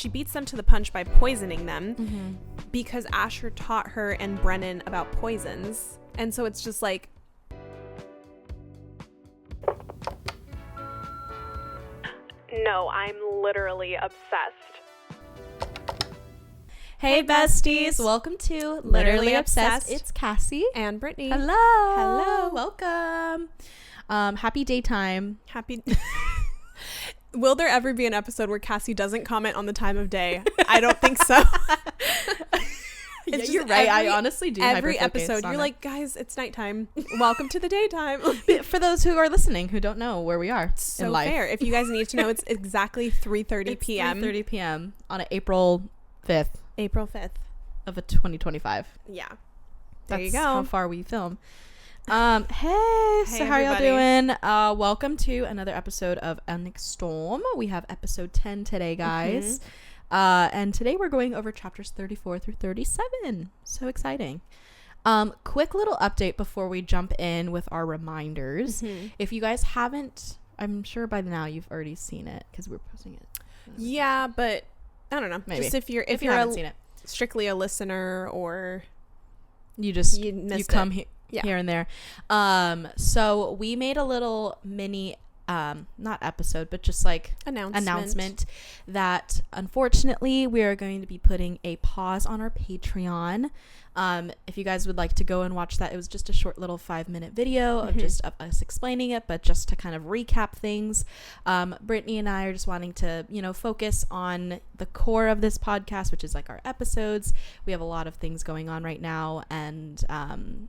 She beats them to the punch by poisoning them because Asher taught her and Brennan about poisons. And so it's just like, no, I'm literally obsessed. Hey besties, welcome to Literally Obsessed. It's Cassy And Brittany. Hello. Welcome. Happy daytime. Happy. Will there ever be an episode where Cassy doesn't comment on the time of day? I don't think so. Yeah, you're right. I honestly do. Every episode, you're like, guys, it's nighttime. Welcome to the daytime. For those who are listening who don't know where we are So in life. fair. If you guys need to know, it's exactly 3:30 p.m. 3:30 p.m. on April 5th April 5th. of 2025. Yeah. That's you go. how far we film. Hey, so how y'all doing? Welcome to another episode of Onyx Storm. We have episode 10 today, guys. And today we're going over chapters 34 through 37. So exciting. Quick little update before we jump in with our reminders. If you guys haven't, I'm sure by now you've already seen it because we're posting it. Yeah, but I don't know. Maybe. Just if you haven't seen it, strictly a listener, or you missed come it. here and there. So we made a little mini not episode, but just like announcement that unfortunately we are going to be putting a pause on our Patreon. If you guys would like to go and watch that, it was just a short little 5-minute video of just of us explaining it, but just to kind of recap things. Brittany and I are just wanting to, focus on the core of this podcast, which is like our episodes. We have a lot of things going on right now, and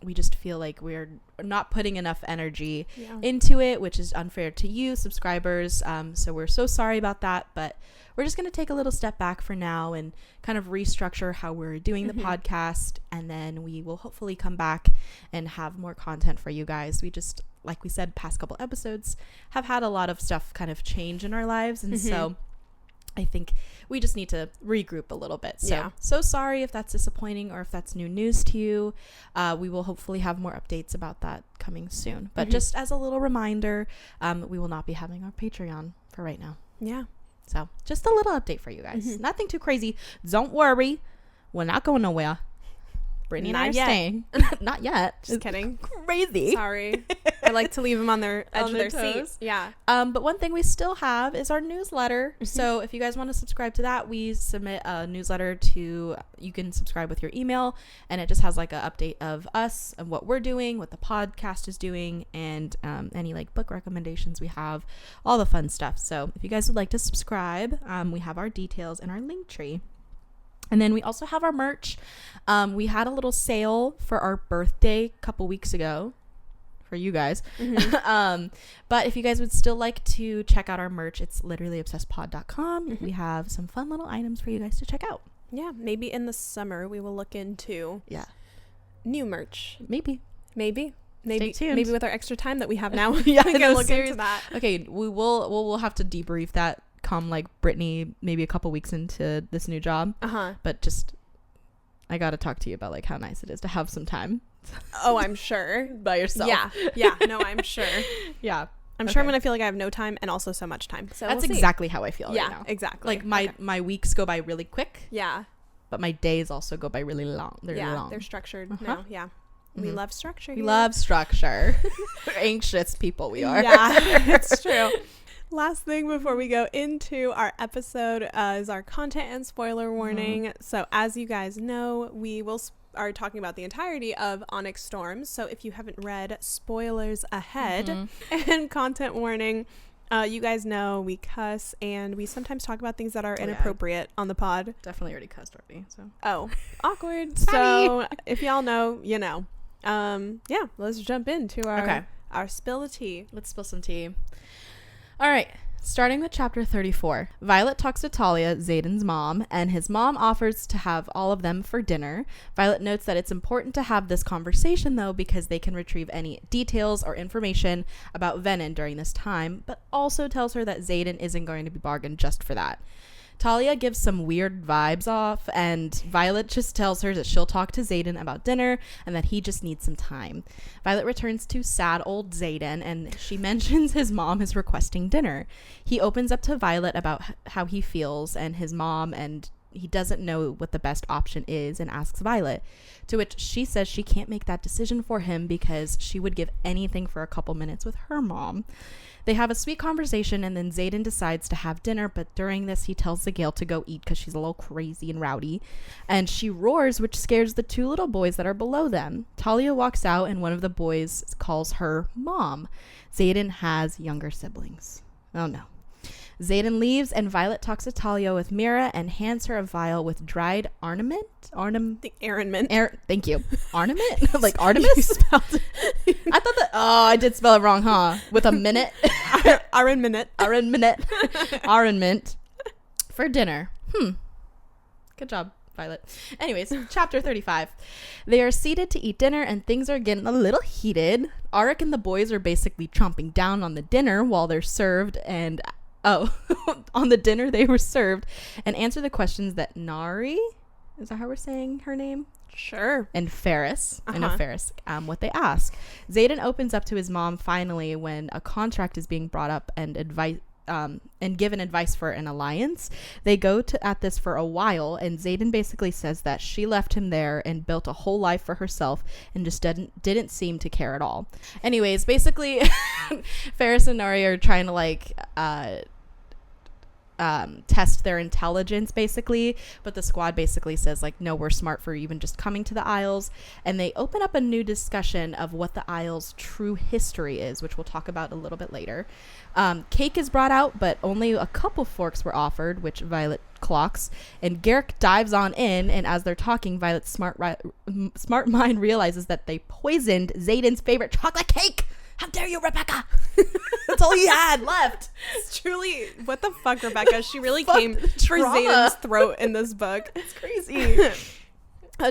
we just feel like we're not putting enough energy into it, which is unfair to you subscribers. So we're so sorry about that, but we're just going to take a little step back for now and kind of restructure how we're doing the podcast. And then we will hopefully come back and have more content for you guys. We just, like we said, past couple episodes have had a lot of stuff kind of change in our lives. And so I think we just need to regroup a little bit. So sorry if that's disappointing or if that's new news to you. We will hopefully have more updates about that coming soon. But just as a little reminder, we will not be having our Patreon for right now. Yeah. So just a little update for you guys. Nothing too crazy. Don't worry. We're not going nowhere. Brittany and I are staying. Not yet. Just kidding. Crazy. Sorry. I like to leave them on their edge of their seats. Yeah. But one thing we still have is our newsletter. So if you guys want to subscribe to that, we submit a newsletter you can subscribe with your email, and it just has like an update of us and what we're doing, what the podcast is doing, and any like book recommendations we have, all the fun stuff. So if you guys would like to subscribe, we have our details in our link tree. And then we also have our merch. We had a little sale for our birthday a couple weeks ago for you guys. But if you guys would still like to check out our merch, it's literallyobsessedpod.com. We have some fun little items for you guys to check out. Yeah, maybe in the summer we will look into new merch. Maybe. Stay tuned. Maybe with our extra time that we have now. We can look into that. Okay, we'll have to debrief that come like Brittany maybe a couple weeks into this new job. But just I gotta talk to you about like how nice it is to have some time. Oh, I'm sure. By yourself. Yeah. No, I'm sure. Yeah. I'm sure I'm gonna feel like I have no time and also so much time. So that's exactly how I feel right now. Exactly. Like my weeks go by really quick. Yeah. But my days also go by really long. They're long. They're structured now. Yeah. We love structure. We love structure. We're anxious people we are. Yeah, it's true. Last thing before we go into our episode is our content and spoiler warning. So as you guys know, we are talking about the entirety of Onyx Storm. So if you haven't read, spoilers ahead and content warning. You guys know we cuss and we sometimes talk about things that are inappropriate on the pod. Definitely already cussed already. So awkward. So if y'all know, you know. Let's jump into our spill of tea. Let's spill some tea. All right, starting with chapter 34. Violet talks to Talia, Xaden's mom, and his mom offers to have all of them for dinner. Violet notes that it's important to have this conversation, though, because they can retrieve any details or information about Venin during this time, but also tells her that Xaden isn't going to be bargained just for that. Talia gives some weird vibes off, and Violet just tells her that she'll talk to Xaden about dinner and that he just needs some time. Violet returns to sad old Xaden, and she mentions his mom is requesting dinner. He opens up to Violet about how he feels and his mom, and he doesn't know what the best option is and asks Violet, to which she says she can't make that decision for him because she would give anything for a couple minutes with her mom. They have a sweet conversation, and then Xaden decides to have dinner, but during this he tells the Gale to go eat because she's a little crazy and rowdy, and she roars, which scares the two little boys that are below them. Talia walks out, and one of the boys calls her mom. Xaden has younger siblings. Oh no. Xaden leaves, and Violet talks to Talia with Mira and hands her a vial with dried arnament. Thank you. Arnament? Like Artemis? I thought that. Oh, I did spell it wrong, huh? With a minute. Arnament for dinner. Good job, Violet. Anyways, chapter 35. They are seated to eat dinner, and things are getting a little heated. Arik and the boys are basically chomping down on the dinner while they're served, and on the dinner they were served, and answer the questions that Nari, is that how we're saying her name? Sure. And Ferris, what they ask. Xaden opens up to his mom finally when a contract is being brought up and given advice for an alliance. They go at this for a while, and Xaden basically says that she left him there and built a whole life for herself and just didn't seem to care at all. Anyways, basically Ferris and Nari are trying to test their intelligence basically, but the squad basically says no, we're smart for even just coming to the Isles, and they open up a new discussion of what the Isles' true history is, which we'll talk about a little bit later. Cake is brought out, but only a couple forks were offered, which Violet clocks, and Garrick dives on in, and as they're talking, Violet's smart mind realizes that they poisoned Xaden's favorite chocolate cake. How dare you, Rebecca? That's all he had left. It's truly, what the fuck, Rebecca? She really came for Xaden's throat in this book. It's crazy.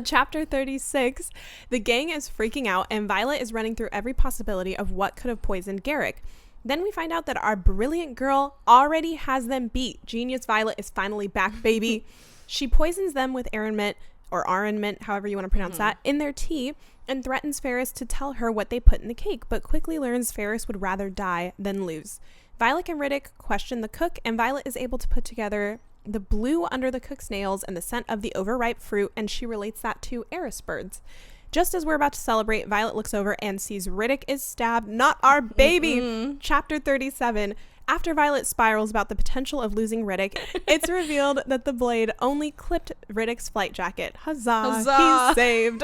Chapter 36. The gang is freaking out, and Violet is running through every possibility of what could have poisoned Garrick. Then we find out that our brilliant girl already has them beat. Genius Violet is finally back, baby. She poisons them with arrowroot, however you want to pronounce that, in their tea, and threatens Ferris to tell her what they put in the cake, but quickly learns Ferris would rather die than lose. Violet and Riddick question the cook, and Violet is able to put together the blue under the cook's nails and the scent of the overripe fruit, and she relates that to Eris birds. Just as we're about to celebrate, Violet looks over and sees Riddick is stabbed. Not our baby! Chapter 37. After Violet spirals about the potential of losing Riddick, it's revealed that the blade only clipped Riddick's flight jacket. Huzzah! He's saved.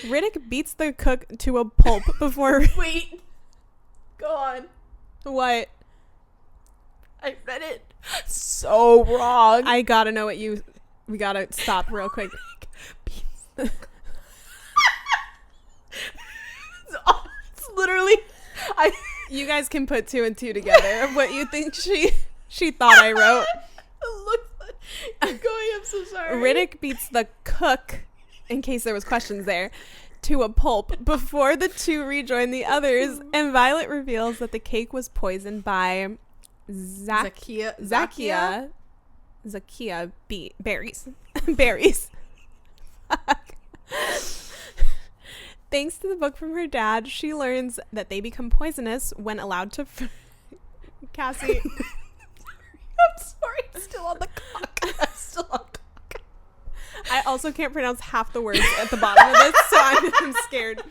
Riddick beats the cook to a pulp before... Wait. Go on. What? I read it so wrong. I gotta know what you... We gotta stop real quick. It's literally... You guys can put 2 and 2 together of what you think she thought I wrote. I'm going, I'm so sorry. Riddick beats the cook, in case there was questions there, to a pulp before the two rejoin the others, and Violet reveals that the cake was poisoned by Zakia berries. Berries. Fuck. Thanks to the book from her dad, she learns that they become poisonous when allowed to... Cassy. I'm sorry. I'm still on the cock. I also can't pronounce half the words at the bottom of this, so I'm scared.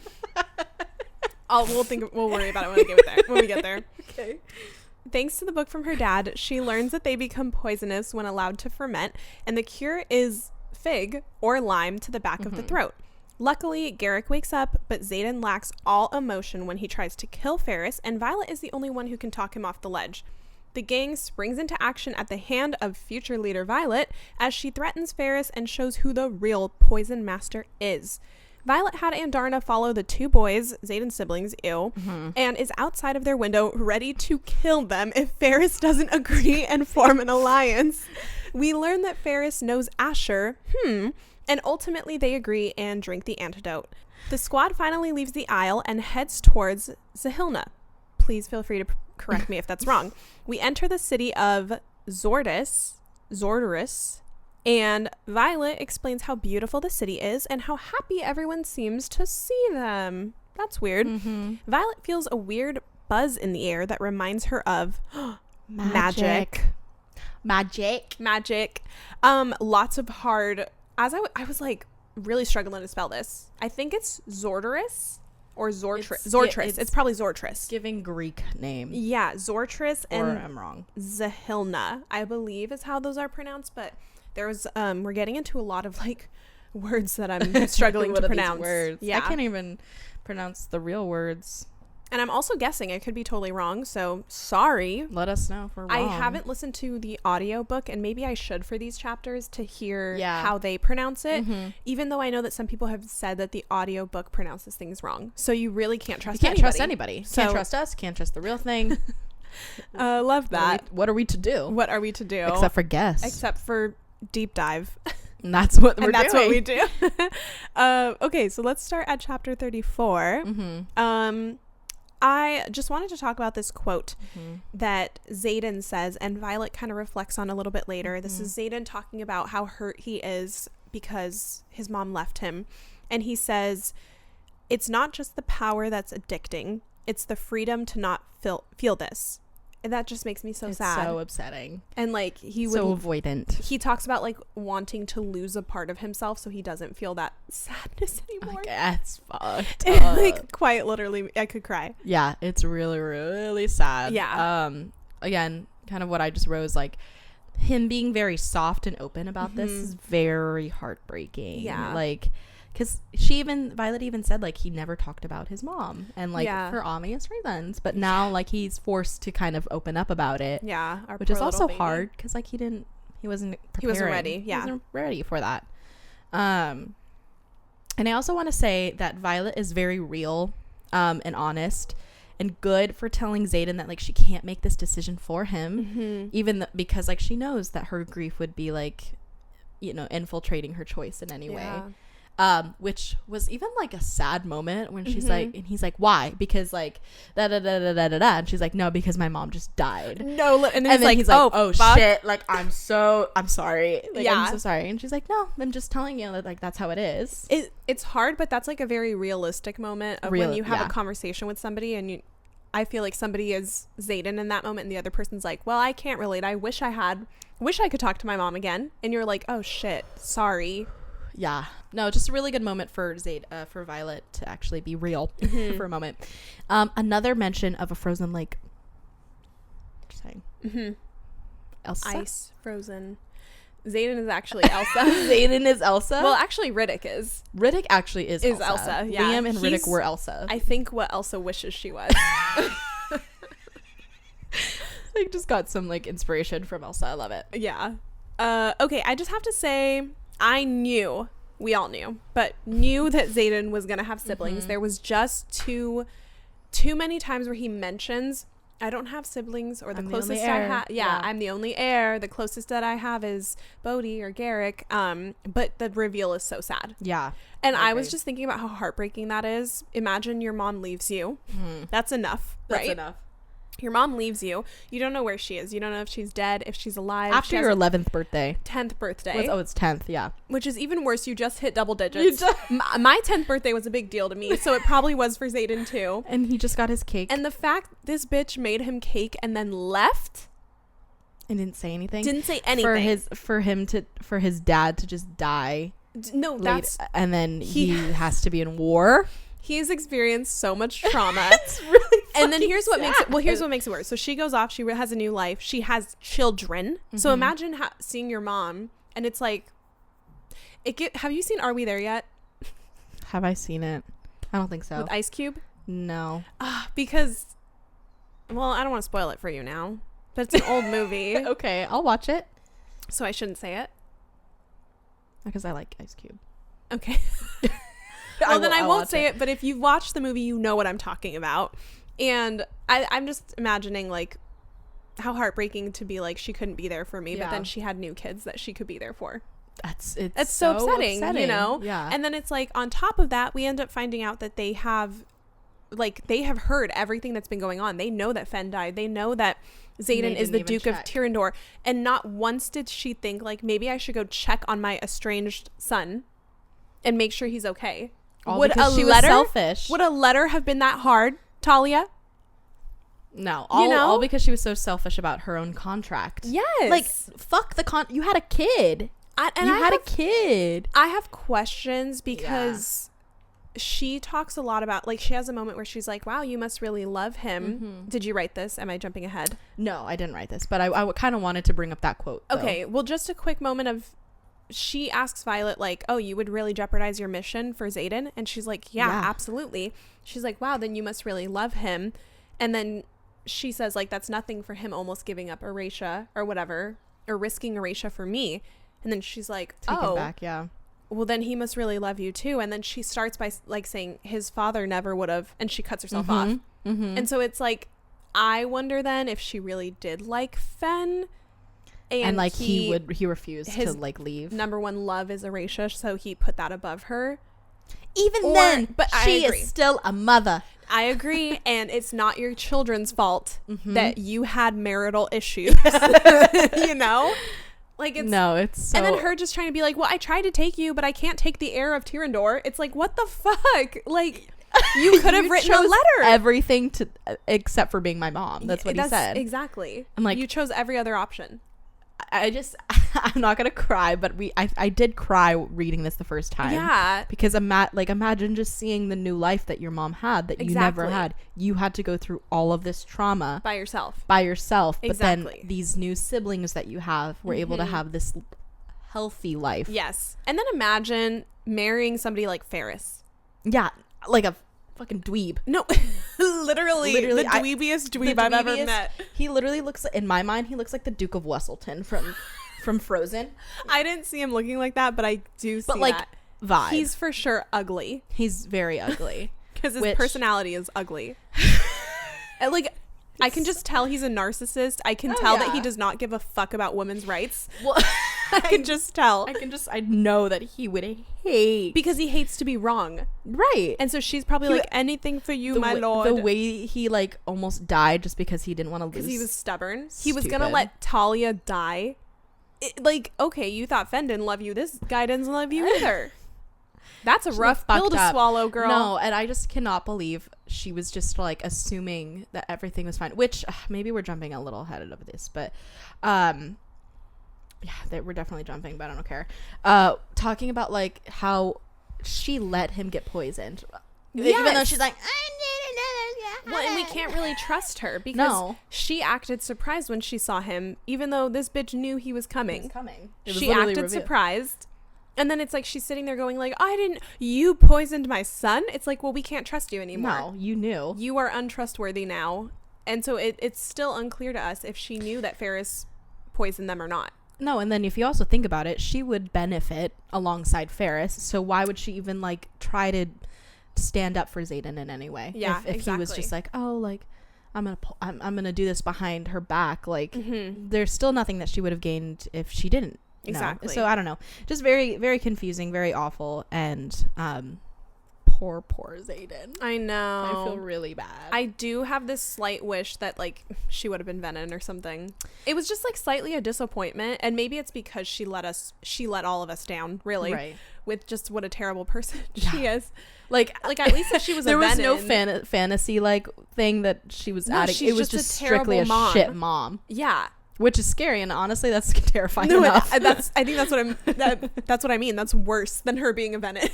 We'll worry about it when we get there. Okay. Thanks to the book from her dad, she learns that they become poisonous when allowed to ferment, and the cure is fig or lime to the back of the throat. Luckily, Garrick wakes up, but Xaden lacks all emotion when he tries to kill Ferris, and Violet is the only one who can talk him off the ledge. The gang springs into action at the hand of future leader Violet as she threatens Ferris and shows who the real poison master is. Violet had Andarna follow the two boys, Xaden's siblings, and is outside of their window ready to kill them if Ferris doesn't agree and form an alliance. We learn that Ferris knows Asher, and ultimately they agree and drink the antidote. The squad finally leaves the Isle and heads towards Zahilna. Please feel free to correct me if that's wrong. We enter the city of Zordis, Zorderus, and Violet explains how beautiful the city is and how happy everyone seems to see them. That's weird. Violet feels a weird buzz in the air that reminds her of magic. Lots of hard, as I was like really struggling to spell this. I think it's Zorderus or Zortris. It's probably Zortris. Giving Greek name. Yeah, Zortris and I'm wrong. Zahilna, I believe is how those are pronounced, but there was we're getting into a lot of like words that I'm struggling to pronounce. Words? Yeah. I can't even pronounce the real words. And I'm also guessing I could be totally wrong, so sorry. Let us know if we're wrong. I haven't listened to the audiobook, and maybe I should for these chapters to hear how they pronounce it, even though I know that some people have said that the audiobook pronounces things wrong. So you really can't trust anybody. Trust anybody. So, can't trust us. Can't trust the real thing. Love that. What are we to do? What are we to do? Except for guess. Except for deep dive. And that's what we're doing. That's what we do. Okay, so let's start at chapter 34. I just wanted to talk about this quote that Xaden says, and Violet kind of reflects on a little bit later. This is Xaden talking about how hurt he is because his mom left him. And he says, "It's not just the power that's addicting. It's the freedom to not feel this." And that just makes me so sad. It's so upsetting. And like so avoidant. He talks about like wanting to lose a part of himself so he doesn't feel that sadness anymore. Like, that's fucked up. Like quite literally, I could cry. Yeah, it's really, really sad. Yeah. Again, kind of what I just wrote is like him being very soft and open about this is very heartbreaking. Yeah. Like, because Violet even said like he never talked about his mom, and like for obvious reasons, but now like he's forced to kind of open up about it, which is also hard because like he wasn't ready. He wasn't ready for that. And I also want to say that Violet is very real and honest and good for telling Xaden that like she can't make this decision for him, even because like she knows that her grief would be like, you know, infiltrating her choice in any way. Which was even like a sad moment when she's like, and he's like, why? Because like da da da da da da da, and she's like, no, because my mom just died. No, and then he's like, oh shit, like I'm sorry, like, I'm so sorry. And she's like, no, I'm just telling you that like that's how it is. It's hard, but that's like a very realistic moment of when you have a conversation with somebody, and I feel like somebody is Xaden in that moment, and the other person's like, well, I can't relate. I wish I could talk to my mom again. And you're like, oh shit, sorry. Yeah, no, just a really good moment for for Violet to actually be real for a moment. Another mention of a frozen lake. Just saying. Elsa? Ice frozen. Xaden is actually Elsa. Xaden is Elsa? Well, actually, Riddick is. Riddick actually is Elsa. Elsa, yeah. Liam and Riddick were Elsa. I think what Elsa wishes she was. Like, just got some, like, inspiration from Elsa. I love it. Yeah. Okay, I just have to say, we all knew that Xaden was going to have siblings. There was just too many times where he mentions, I don't have siblings, or the closest I have. Yeah, I'm the only heir. The closest that I have is Bodhi or Garrick. But the reveal is so sad. Yeah. And I was just thinking about how heartbreaking that is. Imagine your mom leaves you. That's enough, right? That's enough. Your mom leaves you. You don't know where she is. You don't know if she's dead, if she's alive. After your 11th birthday. 10th birthday. It's 10th, yeah. Which is even worse. You just hit double digits. My 10th birthday was a big deal to me, so it probably was for Xaden too. And he just got his cake. And the fact this bitch made him cake and then left. And didn't say anything. Didn't say anything. For his dad to just die. No, that's... And then he has to be in war. He's experienced so much trauma. It's really and then here's what makes it worse. So she goes off. She has a new life. She has children. So imagine seeing your mom, and it's like, have you seen Are We There Yet? Have I seen it? I don't think so. With Ice Cube? No. Because, well, I don't want to spoil it for you now, but it's an old movie. Okay, I'll watch it. So I shouldn't say it? Because I like Ice Cube. Okay. Well, then I won't say it, but if you've watched the movie, you know what I'm talking about. And I'm just imagining, like, how heartbreaking to be like, she couldn't be there for me, but then she had new kids that she could be there for. It's so upsetting, you know? Yeah. And then it's like, on top of that, we end up finding out that they have like they have heard everything that's been going on. They know that Fen died. They know that Xaden is the Duke of Tyrrendor, and not once did she think like maybe I should go check on my estranged son and make sure he's okay. Would she was selfish. Would a letter have been that hard, Talia? No, all because she was so selfish about her own contract. Yes, like fuck you had a kid. You had a kid. I have questions because she talks a lot about, like, she has a moment where she's like, wow, you must really love him. Did you write this? Am I jumping ahead? No, I didn't write this, but I kind of wanted to bring up that quote, though. Okay, well, just a quick moment of, she asks Violet, like, oh, you would really jeopardize your mission for Xaden? And she's like, yeah, absolutely. She's like, wow, then you must really love him. And then she says, like, that's nothing for him almost giving up Eratia or whatever, or risking Eratia for me. And then she's like, take it back, well, then he must really love you too. And then she starts by like saying his father never would have, and she cuts herself off. And so it's like, I wonder then if she really did like Fen, and like he refused to like leave. Number one love is Eratia, so he put that above her. But she is still a mother. I agree, and it's not your children's fault that you had marital issues. You know. Like it's so, and then her just trying to be like, well, I tried to take you, but I can't take the heir of Tyrrendor. It's like, what the fuck? Like, you could have written a letter. Everything to except for being my mom. That's what he said. Exactly. I'm like, you chose every other option. I'm not gonna cry, but I did cry reading this the first time. Yeah, because imagine just seeing the new life that your mom had that you never had. You had to go through all of this trauma by yourself. But then these new siblings that you have were able to have this healthy life. Yes, and then imagine marrying somebody like Ferris. Yeah, like a fucking dweeb. No, literally the dweebiest dweeb I've ever met. He literally looks, in my mind, he looks like the Duke of Weselton from Frozen. I didn't see him looking like that, but I do see that vibe. He's for sure ugly. He's very ugly because his personality is ugly. And like, I can just tell he's a narcissist. I can tell that he does not give a fuck about women's rights. Well, I can just tell. I know that he would hate. Because he hates to be wrong. Right. And so she's probably like, anything for you, my lord. The way he like almost died just because he didn't want to lose. Because he was stubborn. He was going to let Talia die. Like, okay, you thought Fen didn't love you. This guy doesn't love you either. That's a rough pill to swallow, girl. No, and I just cannot believe she was just like assuming that everything was fine, which maybe we're jumping a little ahead of this, but we're definitely jumping, but I don't care. Talking about like how she let him get poisoned. Yes. Even though she's like, well, and we can't really trust her because she acted surprised when she saw him, even though this bitch knew he was coming. She acted surprised. And then it's like she's sitting there going like, you poisoned my son? It's like, well, we can't trust you anymore. No, you knew. You are untrustworthy now. And so it's still unclear to us if she knew that Ferris poisoned them or not. No, and then if you also think about it, she would benefit alongside Ferris. So why would she even like try to stand up for Xaden in any way? Yeah, if he was just like, oh, like I'm gonna do this behind her back. Like there's still nothing that she would have gained if she didn't. Exactly. So I don't know. Just very, very confusing, very awful, and poor Xaden. I know. I feel really bad. I do have this slight wish that like she would have been Venom or something. It was just like slightly a disappointment, and maybe it's because she let all of us down, really. Right. With just what a terrible person she is. Like at least if she was there a was Venom, no fantasy like thing that she was adding. It was just strictly a shit mom. Yeah. Which is scary, and honestly, that's terrifying enough. I think that's what I mean. That's worse than her being a Venom.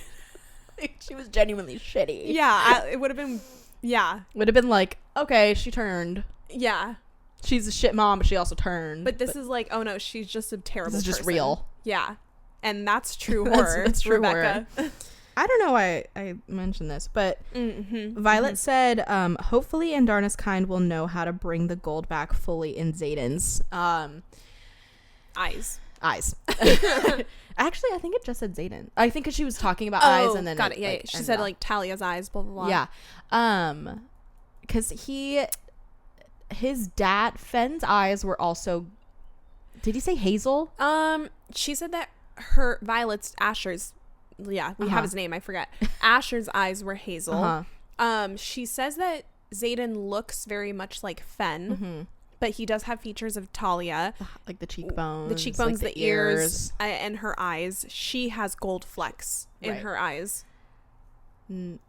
Like, she was genuinely shitty. Yeah, it would have been. Yeah, would have been like, okay, she turned. Yeah, she's a shit mom, but she also turned. But this is like, oh no, she's just a terrible. This is just person. real. Yeah, and that's true horror. That's true Rebecca. horror. I don't know why I mentioned this, but Violet said, hopefully Andarna's kind will know how to bring the gold back fully in Xaden's eyes. Actually, I think it just said Xaden. I think because she was talking about eyes, and then got it. Yeah, like, she said like Talia's eyes, blah blah blah. Yeah, because his dad Fen's eyes were also. Did he say hazel? She said that Asher's. Yeah, we have his name. I forget. Asher's eyes were hazel. She says that Xaden looks very much like Fen, but he does have features of Talia. Like the cheekbones. The like the ears, and her eyes. She has gold flecks in her eyes. And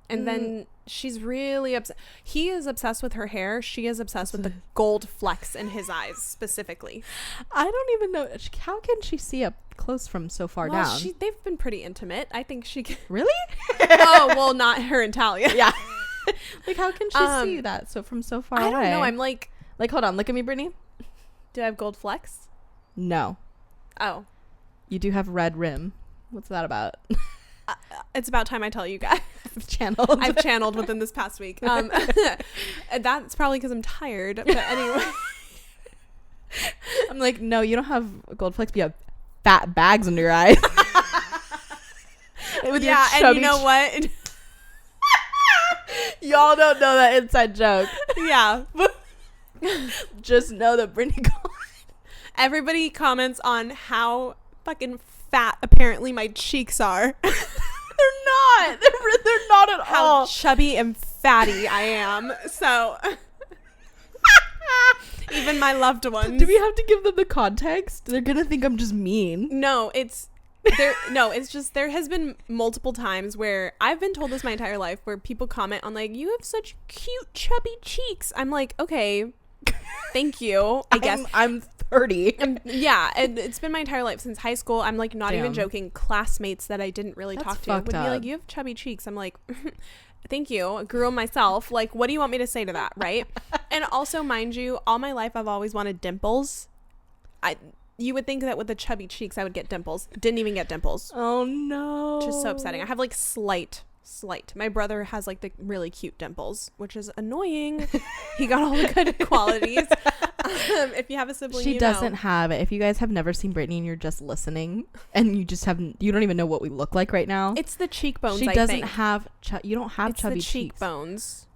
then she's really upset. He is obsessed with her hair. She is obsessed with the gold flecks in his eyes specifically. I don't even know. How can she see up close from so far down? They've been pretty intimate. I think she can. Really? Oh, well, not her and Talia. Yeah. Like, how can she see that from so far away? I don't know. I'm like, hold on. Look at me, Brittany. Do I have gold flecks? No. Oh. You do have red rim. What's that about? It's about time I tell you guys. I've channeled within this past week. That's probably because I'm tired. But anyway. I'm like, no, you don't have gold flecks, but you have fat bags under your eyes. And you know what? Y'all don't know that inside joke. Yeah. Just know that Brittany everybody comments on how fucking fat apparently my cheeks are. They're not. They're not at all. How chubby and fatty I am. So even my loved ones. Do we have to give them the context? They're gonna think I'm just mean. No, it's just there has been multiple times where I've been told this my entire life where people comment on like, you have such cute chubby cheeks. I'm like, okay, thank you. I guess I'm 30. Yeah, and it's been my entire life since high school. I'm like not even joking. Classmates that I didn't really talk to would be like, you have chubby cheeks. I'm like, thank you. I grew them myself. Like, what do you want me to say to that, right? And also, mind you, all my life I've always wanted dimples. You would think that with the chubby cheeks I would get dimples. Didn't even get dimples. Oh no. Just so upsetting. I have like slight. My brother has like the really cute dimples, which is annoying. He got all the good qualities. If you have a sibling, she doesn't have it. If you guys have never seen Brittany and you're just listening and you don't even know what we look like right now. It's the cheekbones. She doesn't have. You don't have it's chubby the cheekbones.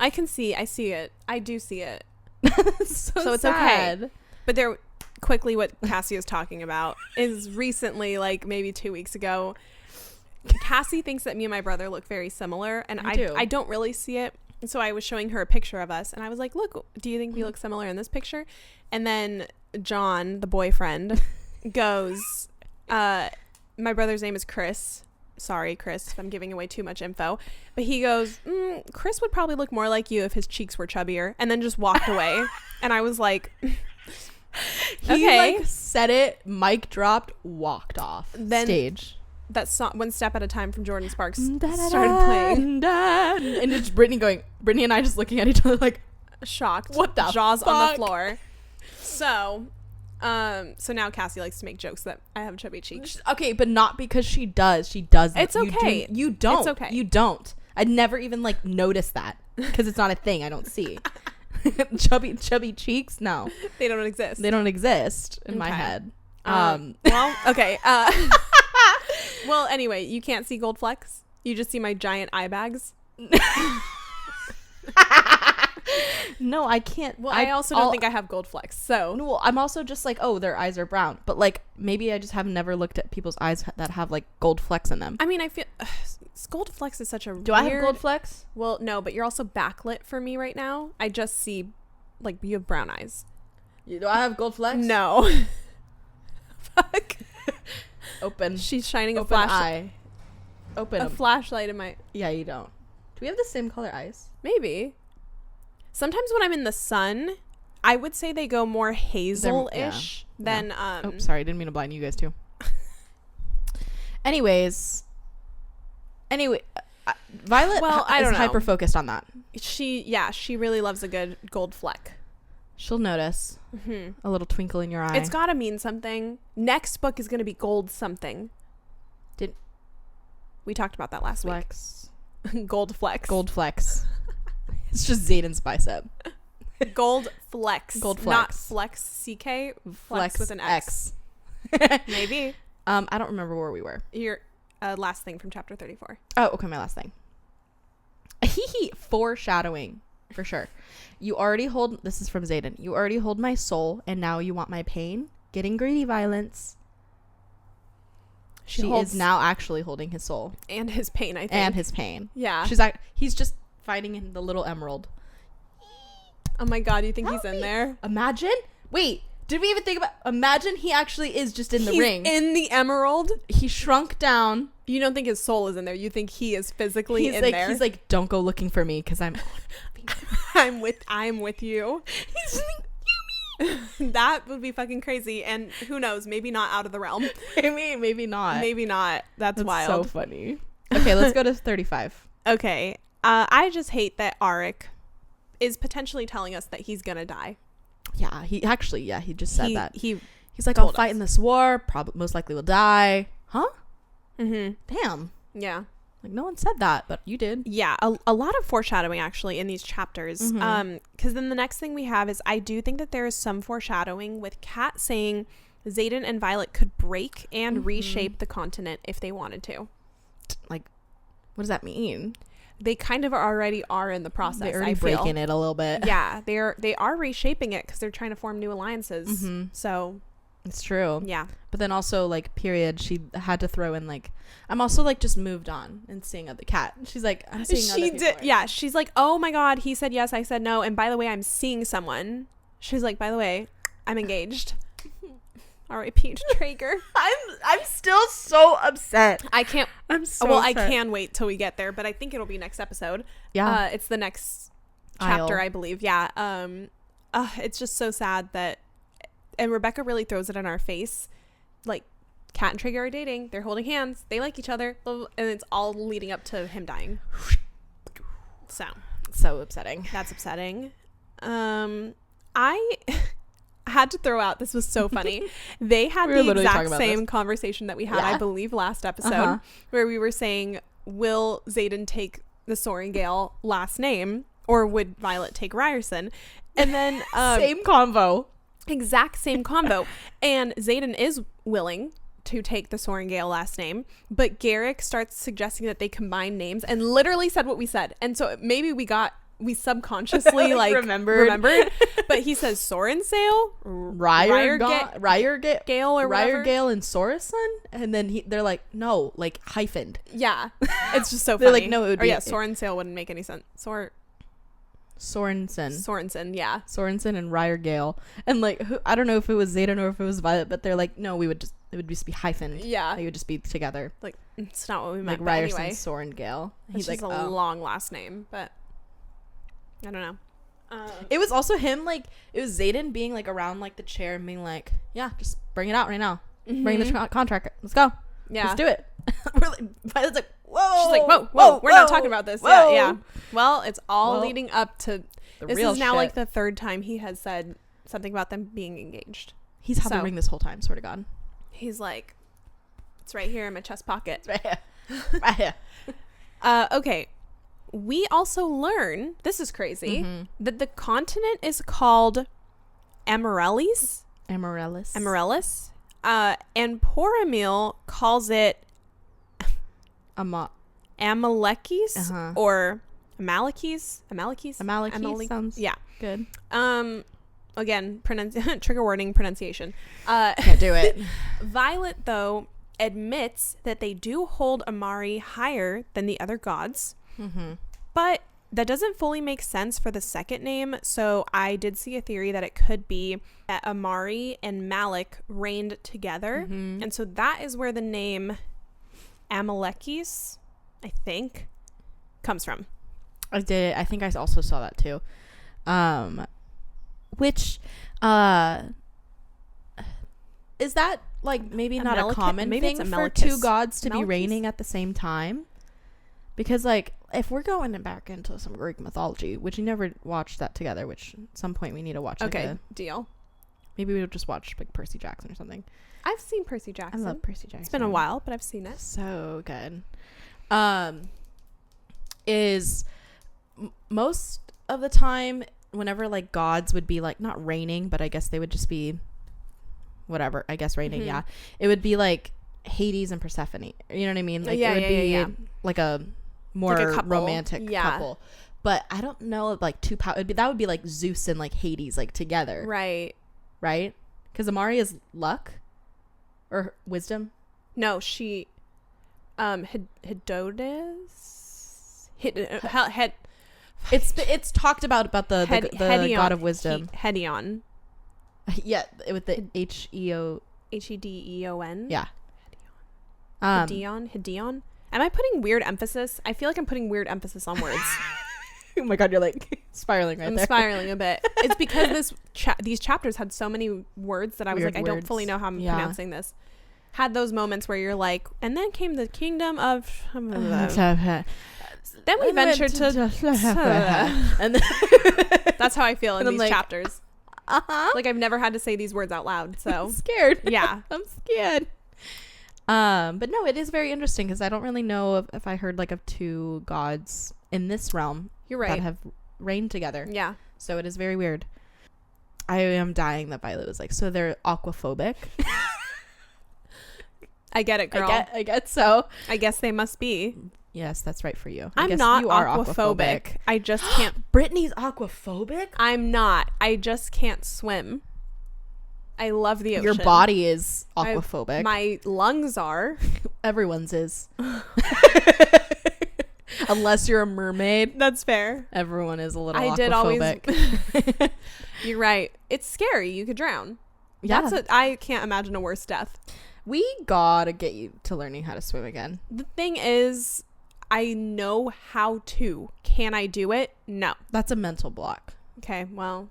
I see it. I do see it. so it's sad. Okay. But there. Quickly, what Cassy is talking about is recently, like maybe 2 weeks ago, Cassy thinks that me and my brother look very similar, and I don't really see it. And so I was showing her a picture of us, and I was like, look, do you think we look similar in this picture? And then John, the boyfriend, goes, my brother's name is Chris. Sorry, Chris, if I'm giving away too much info. But he goes, Chris would probably look more like you if his cheeks were chubbier, and then just walked away. And I was like... He like said it, mic dropped, walked off stage. That song, One Step at a Time from Jordan Sparks, started playing. And it's Brittany and I just looking at each other like shocked. What the jaws fuck? On the floor. So now Cassy likes to make jokes that I have chubby cheeks. Okay, but not because she does. She doesn't. It's okay. You don't. It's okay. You don't. I'd never even like notice that because it's not a thing I don't see. chubby cheeks, no, they don't exist in my head. Well, okay. Well, anyway, you can't see gold flecks, you just see my giant eye bags. No, I can't. Well, I also don't think I have gold flecks, so no, I'm also just like, oh, their eyes are brown, but like maybe I just have never looked at people's eyes that have like gold flecks in them. I mean, I feel gold flecks is such a I have gold flecks? Well, no, but you're also backlit for me right now. I just see like you have brown eyes. Do I have gold flecks? No. Fuck. Open. She's shining Open a flashlight. Open a flashlight in my. Yeah, you don't. Do we have the same color eyes? Maybe. Sometimes when I'm in the sun, I would say they go more hazel-ish than Oh, sorry, didn't mean to blind you guys too. Anyway, Violet is hyper focused on that. She really loves a good gold fleck. She'll notice a little twinkle in your eye. It's gotta mean something. Next book is gonna be gold something. We talked about that last week. Gold flex. It's just Xaden's bicep. Gold flex. Not flex. CK. Flex with an X. Maybe. I don't remember where we were. Your last thing from chapter 34. Oh, okay. My last thing. Foreshadowing for sure. This is from Xaden. You already hold my soul and now you want my pain. Getting greedy violence. She is now actually holding his soul. And his pain, I think. And his pain. Yeah. He's just fighting in the little emerald. Oh my god, you think he's in there? Imagine. Wait, did we even think about... Imagine he actually is just in the ring. In the emerald? He shrunk down. You don't think his soul is in there. You think he is physically in there. He's like, don't go looking for me because I'm... I'm with you. He's like, that would be fucking crazy, and who knows, maybe not out of the realm. maybe not. That's wild. So funny. Okay, let's go to 35. Okay, I just hate that Arik is potentially telling us that he's gonna die. Yeah, he just said that. He's like, I'll fight in this war, probably most likely will die. Huh? Damn. Yeah. Like, no one said that, but you did. Yeah, a lot of foreshadowing actually in these chapters. Because then the next thing we have is, I do think that there is some foreshadowing with Kat saying Xaden and Violet could break and reshape the continent if they wanted to. Like, what does that mean? They kind of already are in the process. They're already breaking it a little bit. Yeah, they are reshaping it because they're trying to form new alliances. So it's true. Yeah. But then also, like, period, she had to throw in, like, I'm also, like, just moved on and seeing other cat. She's like, I'm seeing other people. Yeah, she's like, oh my god, he said yes, I said no, and by the way, I'm seeing someone. She's like, by the way, I'm engaged. R.I.P. to Traeger. I'm still so upset. I'm so upset. I can wait till we get there, but I think it'll be next episode. Yeah. It's the next chapter, I believe. Yeah. It's just so sad that, and Rebecca really throws it in our face. Like, Kat and Traeger are dating. They're holding hands. They like each other. And it's all leading up to him dying. So upsetting. That's upsetting. I had to throw out, this was so funny. They had the exact same conversation that we had, I believe, last episode, where we were saying, will Xaden take the Sorrengail last name, or would Violet take Ryerson? And then same convo. Exact same combo. And Xaden is willing to take the Sorrengail last name, but Garrick starts suggesting that they combine names and literally said what we said. And so maybe we subconsciously like remembered. But he says Sorensale, Ryergale or whatever. Ryergale and Sorensen, and then they're like, no, like hyphened. Yeah, it's just so funny. They're like, no, it would be. Yeah, Sorensale wouldn't make any sense. Sorensen, yeah. Sorensen and Ryergale. And like, I don't know if it was Xaden or if it was Violet, but they're like, no, it would just be hyphened. Yeah. They would just be together. Like, it's not what we meant. Like Ryerson, anyway. Sorengale. He's like a long last name, but I don't know. It was also him, like, it was Xaden being like around like the chair and being like, yeah, just bring it out right now. Bring the contract. Let's go. Yeah. Let's do it. Violet's like, whoa. She's like, whoa, we're not talking about this. Whoa. Yeah. Well, it's all leading up to this is now like the third time he has said something about them being engaged. He's had the ring this whole time, swear to God. He's like, it's right here in my chest pocket. Right here. Right here. Okay. We also learn, this is crazy, that the continent is called Amarellis. And Poramil calls it Amalekis or Amalekis. Amalekis sounds good. Again, trigger warning pronunciation. Can't do it. Violet, though, admits that they do hold Amari higher than the other gods. But that doesn't fully make sense for the second name, so I did see a theory that it could be that Amari and Malik reigned together, and so that is where the name Amalekis, I think, comes from. I think I also saw that too. Which is that like maybe not a common thing for two gods to be reigning at the same time? Because, like, if we're going back into some Greek mythology, which you never watched that together, which at some point we need to watch. Okay, deal. Maybe we'll just watch, like, Percy Jackson or something. I've seen Percy Jackson. I love Percy Jackson. It's been a while, but I've seen it. So good. Most of the time, whenever, like, gods would be, like, not reigning, but I guess they would just be whatever. I guess reigning, yeah. It would be, like, Hades and Persephone. You know what I mean? Like, it would be like a more like romantic couple. But I don't know, like, that would be like Zeus and like Hades, like, together. Right? Because Amari is luck or wisdom. No, she Hedotus. It's talked about the god of wisdom. Hedion. Yeah, with the Hedeon. Hedeon. Yeah. Hedion. Am I putting weird emphasis? I feel like I'm putting weird emphasis on words. Oh my god, you're like spiraling right I'm there. spiraling a bit. It's because these chapters had so many words that I was Weird like, I don't fully know how I'm pronouncing this. Had those moments where you're like, and then came the kingdom of... Then we ventured to... And then That's how I feel in these like, chapters. Like I've never had to say these words out loud, so... I'm scared. Yeah. I'm scared. But no, it is very interesting because I don't really know if I heard like of two gods in this realm. You're right. That have reigned together. Yeah. So it is very weird. I am dying that Violet was like, so they're aquaphobic. I get it, girl. I get so. I guess they must be. Yes, that's right for you. I'm not aquaphobic. I just can't. Brittany's aquaphobic? I'm not. I just can't swim. I love the ocean. Your body is aquaphobic. My lungs are. Everyone's is. Unless you're a mermaid. That's fair. Everyone is a little aquaphobic. Did always. You're right. It's scary. You could drown. Yeah. I can't imagine a worse death. We gotta get you to learning how to swim again. The thing is, I know how to. Can I do it? No. That's a mental block. Okay, well.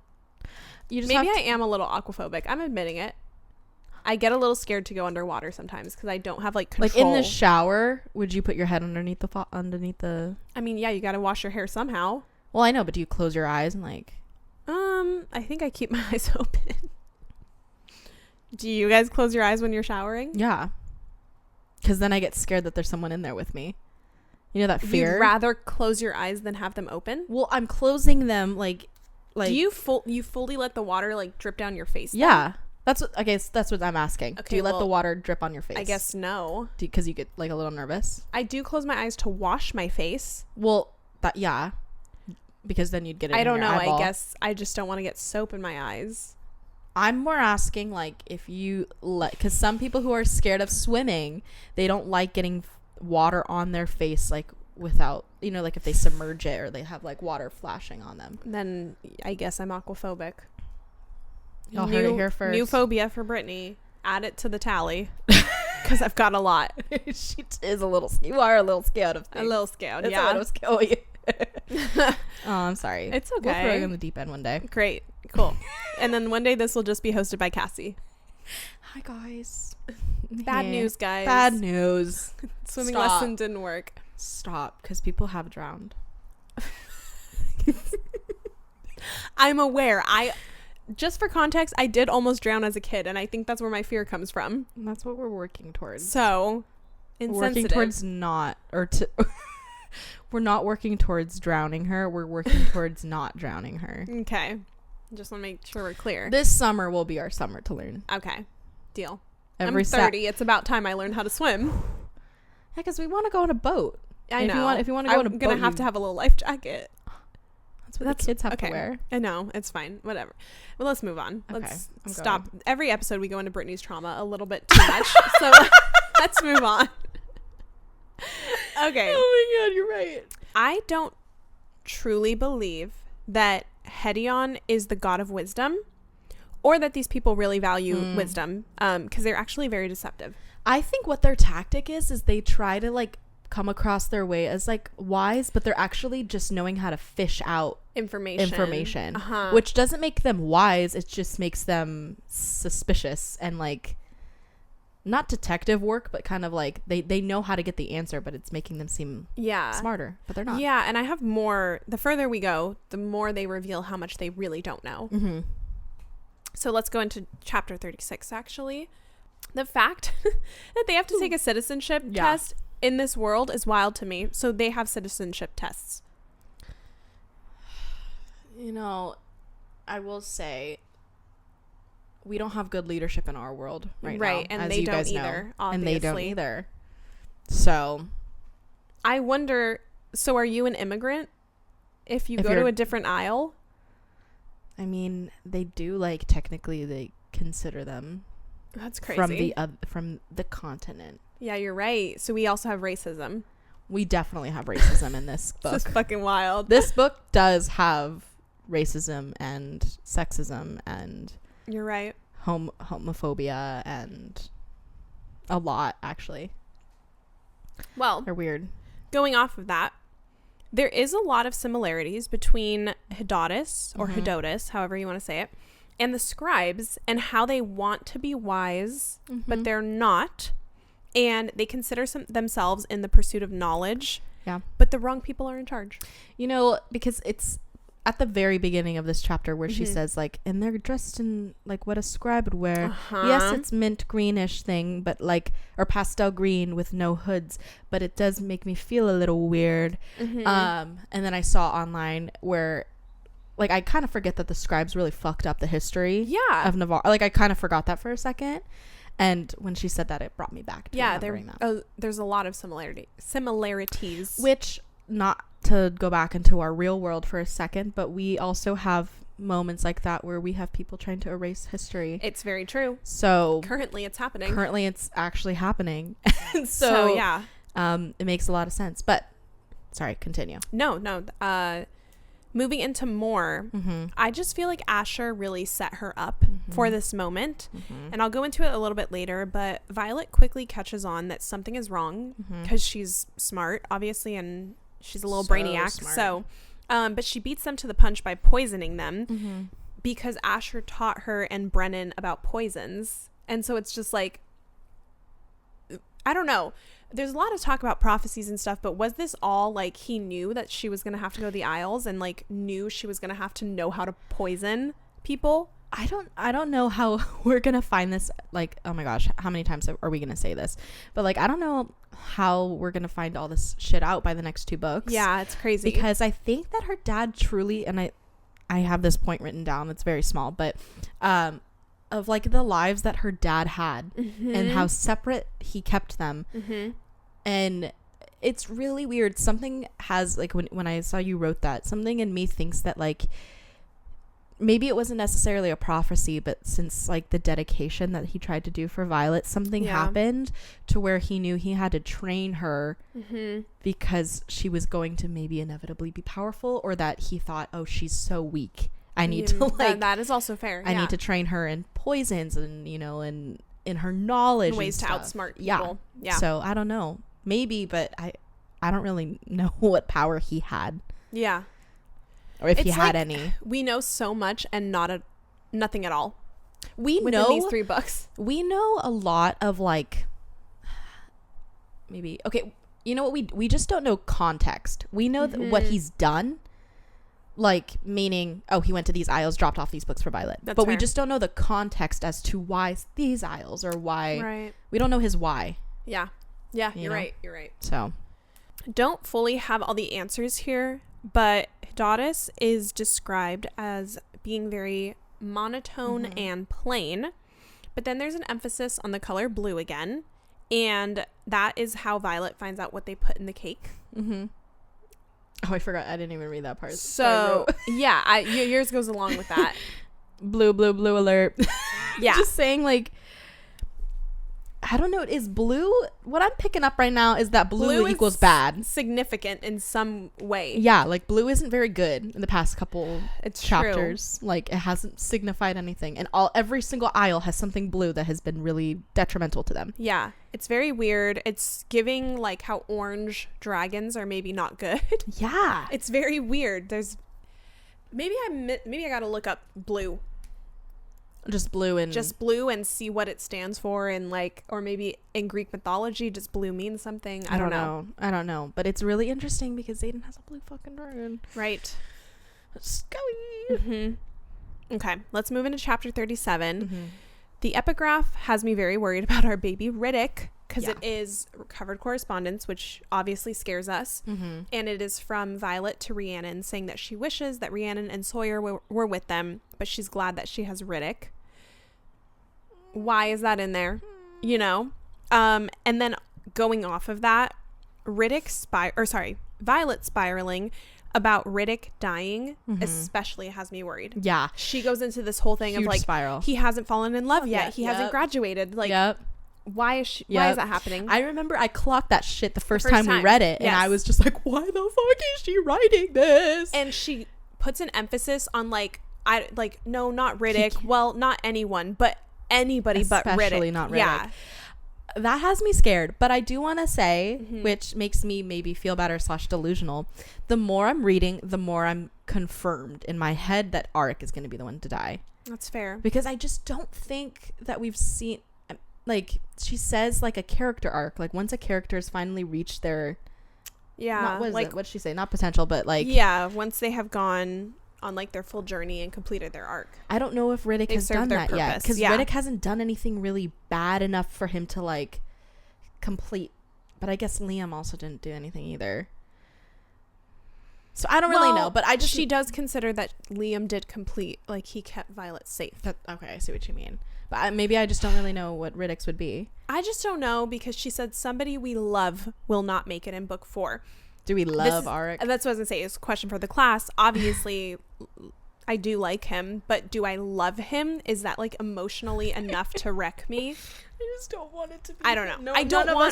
You just maybe I am a little aquaphobic. I'm admitting it. I get a little scared to go underwater sometimes because I don't have like control. Like in the shower, would you put your head underneath the... I mean, yeah, you gotta wash your hair somehow. Well, I know, but do you close your eyes and like... I think I keep my eyes open. Do you guys close your eyes when you're showering? Yeah. Because then I get scared that there's someone in there with me. You know that fear? You'd rather close your eyes than have them open? Well, I'm closing them like do you fully let the water like drip down your face? Yeah. That's what I'm asking. Okay, do you let the water drip on your face? I guess no. Because you get like a little nervous? I do close my eyes to wash my face. Well, yeah. Because then you'd get it I don't know. Eyeball. I guess I just don't want to get soap in my eyes. I'm more asking like if you because some people who are scared of swimming, they don't like getting water on their face like without, like if they submerge it or they have like water flashing on them. Then I guess I'm aquaphobic. Y'all heard it here first. New phobia for Brittany. Add it to the tally because I've got a lot. She is a little. You are a little scared of things. A little scared. It's yeah. A little scary. Oh, I'm sorry. It's okay. We'll throw you in the deep end one day. Great. Cool. And then one day this will just be hosted by Cassy. Hi guys. Bad news, guys. Bad news. Swimming lesson didn't work. Stop, because people have drowned. I'm aware. Just for context, I did almost drown as a kid, and I think that's where my fear comes from. And that's what we're working towards. So, insensitive. Working towards we're not working towards drowning her. We're working towards not drowning her. Okay. Just want to make sure we're clear. This summer will be our summer to learn. Okay. Deal. I'm 30. It's about time I learned how to swim. Yeah, because we want to go on a boat. I know. If you want to go on a boat, I'm going to have a little life jacket. That's what the kids have to wear. I know. It's fine. Whatever. Well, let's move on. Okay, let's stop. Every episode we go into Brittany's trauma a little bit too much. So let's move on. Okay. Oh my god, you're right. I don't truly believe that Hedion is the god of wisdom or that these people really value wisdom because they're actually very deceptive. I think what their tactic is they try to like come across their way as like wise, but they're actually just knowing how to fish out information, which doesn't make them wise. It just makes them suspicious and like not detective work, but kind of like they know how to get the answer, but it's making them seem smarter, but they're not. Yeah, and I have more. The further we go, the more they reveal how much they really don't know. Mm-hmm. So let's go into chapter 36, actually. The fact that they have to take a citizenship test in this world is wild to me. So they have citizenship tests. I will say we don't have good leadership in our world right now. Right, and they don't either, obviously. And they don't either. So I wonder, so are you an immigrant if you go to a different aisle? I mean, they do, like, technically they consider them That's crazy. From the continent. Yeah, you're right. So we also have racism. We definitely have racism in this book. This is fucking wild. This book does have racism and sexism and you're right. Homophobia and a lot, actually. Well, they're weird. Going off of that, there is a lot of similarities between Hedotus or Hedotus, however you want to say it, and the scribes, and how they want to be wise, but they're not. And they consider themselves in the pursuit of knowledge. Yeah. But the wrong people are in charge. You know, because it's at the very beginning of this chapter where she says, like, and they're dressed in, like, what a scribe would wear. Yes, it's mint greenish thing, but, like, or pastel green with no hoods. But it does make me feel a little weird. And then I saw online where, like, I kind of forget that the scribes really fucked up the history of Navarre. Like, I kind of forgot that for a second. And when she said that, it brought me back to remembering that. There's a lot of similarities. Which, not to go back into our real world for a second, but we also have moments like that where we have people trying to erase history. It's very true. So currently it's happening. Currently it's actually happening. so yeah. It makes a lot of sense. But, sorry, continue. No. Moving into more, I just feel like Asher really set her up for this moment. And I'll go into it a little bit later, but Violet quickly catches on that something is wrong because she's smart, obviously, and she's a little brainiac. Smart. So, but she beats them to the punch by poisoning them because Asher taught her and Brennan about poisons. And so it's just like, I don't know. There's a lot of talk about prophecies and stuff, but was this all like he knew that she was going to have to go to the Isles and like knew she was going to have to know how to poison people? I don't know how we're going to find this. Like, oh my gosh, how many times are we going to say this? But like, I don't know how we're going to find all this shit out by the next 2 books. Yeah, it's crazy. Because I think that her dad truly, and I have this point written down. It's very small, but, of like the lives that her dad had and how separate he kept them. And it's really weird. Something has, like, when I saw you wrote that, something in me thinks that like maybe it wasn't necessarily a prophecy, but since like the dedication that he tried to do for Violet, something happened to where he knew he had to train her because she was going to maybe inevitably be powerful, or that he thought, oh, she's so weak, I need to like that is also fair. I need to train her in poisons and, you know, and in her knowledge and ways to outsmart people. Yeah. So I don't know, maybe, but I don't really know what power he had. Yeah. Or if he had any. We know so much and nothing at all. We within know these 3 books. We know a lot of like, maybe, okay, you know what, we just don't know context. We know what he's done, like, meaning, oh, he went to these Isles, dropped off these books for Violet. That's but fair. We just don't know the context as to why these Isles, or why. Right. We don't know his why. Yeah, you're right. So don't fully have all the answers here, but Hedotus is described as being very monotone and plain, but then there's an emphasis on the color blue again, and that is how Violet finds out what they put in the cake. Oh, I forgot. I didn't even read that part. So yeah, yours goes along with that. Blue alert. Yeah. Just saying, like, I don't know. Is blue, what I'm picking up right now is that blue equals bad. Significant in some way. Yeah, like blue isn't very good in the past couple chapters. True. Like, it hasn't signified anything. And every single aisle has something blue that has been really detrimental to them. Yeah, it's very weird. It's giving like how orange dragons are maybe not good. Yeah. It's very weird. There's maybe I gotta look up blue. Just blue and see what it stands for, and like, or maybe in Greek mythology just blue means something. I don't know, but it's really interesting because Xaden has a blue fucking dragon, right? Scully. Okay, let's move into chapter 37. The epigraph has me very worried about our baby Riddick, because it is recovered correspondence, which obviously scares us. And it is from Violet to Rhiannon, saying that she wishes that Rhiannon and Sawyer were with them, but she's glad that she has Riddick. Why is that in there? You know? And then going off of that, Violet spiraling, about Riddick dying especially has me worried. Yeah. She goes into this whole thing Huge of like spiral. He hasn't fallen in love yet. He hasn't graduated. Like why is that happening? I remember I clocked that shit the first time we read it, and I was just like, why the fuck is she writing this? And she puts an emphasis on no, not Riddick. Well, not anyone, but anybody but Riddick. Especially not Riddick. Yeah. That has me scared, but I do want to say, which makes me maybe feel better / delusional, the more I'm reading, the more I'm confirmed in my head that Arik is going to be the one to die. That's fair. Because I just don't think that we've seen, like, she says, like, a character arc. Like, once a character has finally reached their... Yeah. What'd she say? Not potential, but, like... Yeah, once they have gone on, like, their full journey and completed their arc. I don't know if Riddick has done that yet. Because Riddick hasn't done anything really bad enough for him to, like, complete. But I guess Liam also didn't do anything either. So I don't really know, but I just... She does consider that Liam did complete. Like, he kept Violet safe. Okay, I see what you mean. But maybe I just don't really know what Riddick's would be. I just don't know, because she said somebody we love will not make it in book 4. Do we love Arik? That's what I was going to say. It's a question for the class. Obviously, I do like him, but do I love him? Is that, like, emotionally enough to wreck me? I just don't want it to be. I don't know.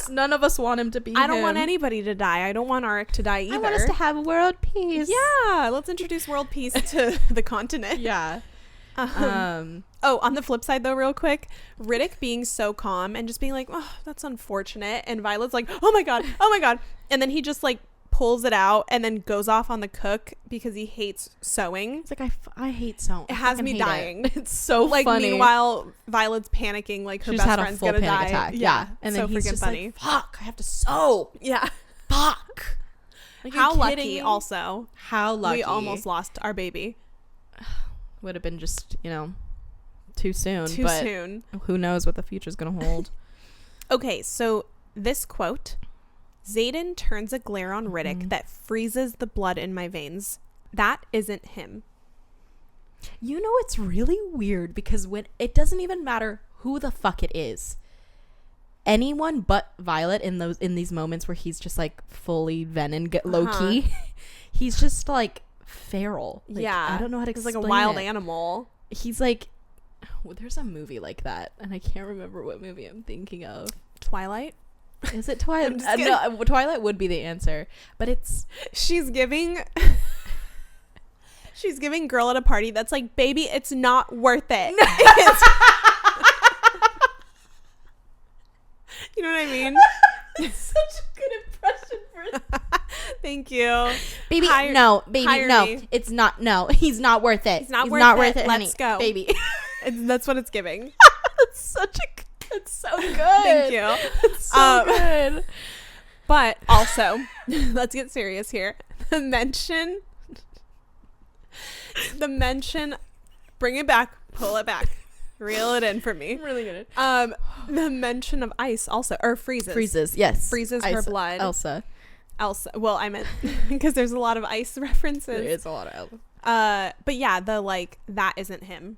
None of us want him to be I don't want anybody to die. I don't want Arik to die either. I want us to have world peace. Yeah. Let's introduce world peace to the continent. Yeah. On the flip side though, real quick, Riddick being so calm and just being like, oh, that's unfortunate, and Violet's like, oh my god, and then he just like pulls it out and then goes off on the cook because he hates sewing. It's like I hate sewing. It has me dying. It's so like funny. Meanwhile, Violet's panicking like her best friend's gonna die. Attack. Yeah. And then he's just funny. Like, fuck, I have to sew. Yeah. Fuck. Like, how lucky also. How lucky. We almost lost our baby. Would have been just, too soon. Too soon. Who knows what the future's going to hold. Okay, so this quote, Xaden turns a glare on Riddick that freezes the blood in my veins. That isn't him. It's really weird because when it doesn't even matter who the fuck it is. Anyone but Violet in these moments where he's just like fully venom low key. He's just like feral. Like, I don't know how to explain it. He's like a wild animal. He's like, there's a movie like that, and I can't remember what movie I'm thinking of. Twilight? Is it Twilight? No, Twilight would be the answer, but she's giving girl at a party that's like, baby, it's not worth it. You know what I mean? It's such a good impression for Thank you. Baby, no. Me. It's not. No, he's not worth it. He's not worth it. Let's go. Baby. That's what it's giving. It's so good. Thank you. It's so good. But also, let's get serious here. The mention, bring it back, pull it back. Reel it in for me. I'm really good. The mention of ice also, or freezes. Freezes, yes. Freezes her blood. Elsa. Well, I meant because there's a lot of ice references. There is a lot of Elsa. But yeah, that isn't him.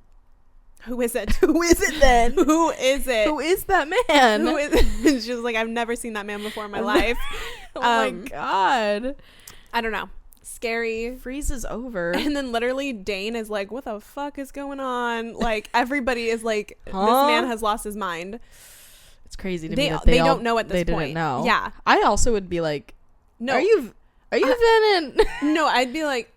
Who is it? Who is it then? Who is it? Who is that man? Who is it? She was like, I've never seen that man before in my life. Oh my god. I don't know. Scary. Freezes over. And then literally Dane is like, what the fuck is going on? Like, everybody is like, this man has lost his mind. It's crazy to me that they don't know at this point. They didn't know. Yeah. I also would be like, no. Are you venom? No, I'd be like,